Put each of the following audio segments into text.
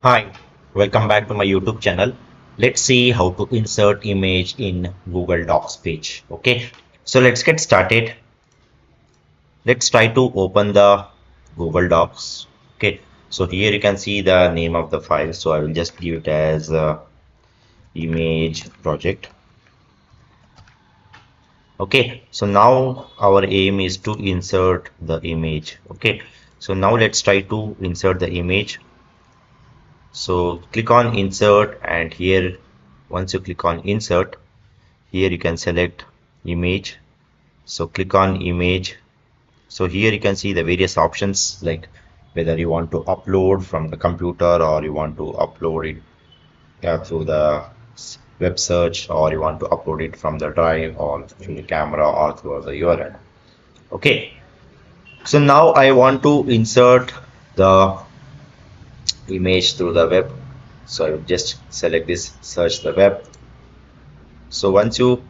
Hi, welcome back to my YouTube channel. Let's see how to insert image in Google Docs page. Okay, so let's get started. Let's try to open the Google Docs. Okay, so here you can see the name of the file. So I will just give it as image project. Okay, so now our aim is to insert the image. Okay, so now let's try to insert the image. So click on insert, and here once you click on insert, here you can select image. So click on image. So here you can see the various options, like whether you want to upload from the computer or you want to upload it through the web search, or you want to upload it from the drive or through the camera or through the URL. Okay, so now I want to insert the image through the web. So I will just select this, search the web. So once you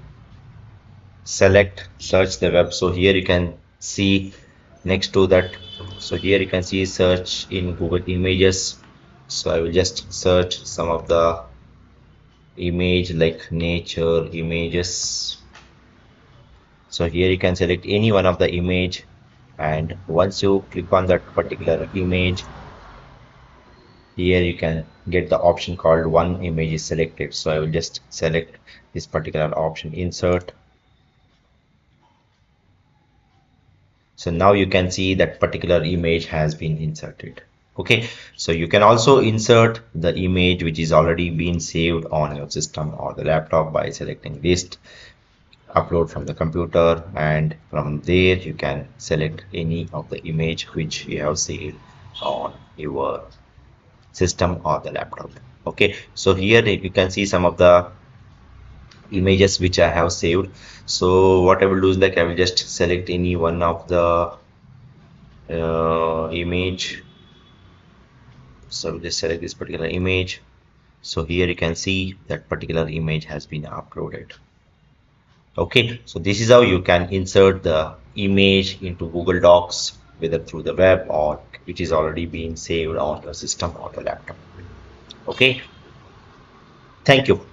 select search the web, so here you can see next to that, so here you can see search in Google Images. So I will just search some of the image like nature images. So here you can select any one of the image, and once you click on that particular image, here you can get the option called one image is selected. So I will just select this particular option, insert. So now you can see that particular image has been inserted. Okay, so you can also insert the image which is already been saved on your system or the laptop by selecting list, upload from the computer, and from there you can select any of the image which you have saved on your system or the laptop. Okay, so here you can see some of the images which I have saved. So what I will do is, like, I will just select any one of the image. So we'll just select this particular image. So here you can see that particular image has been uploaded. Okay, so this is how you can insert the image into Google Docs, whether through the web or which is already being saved on your system or the laptop. Okay, thank you.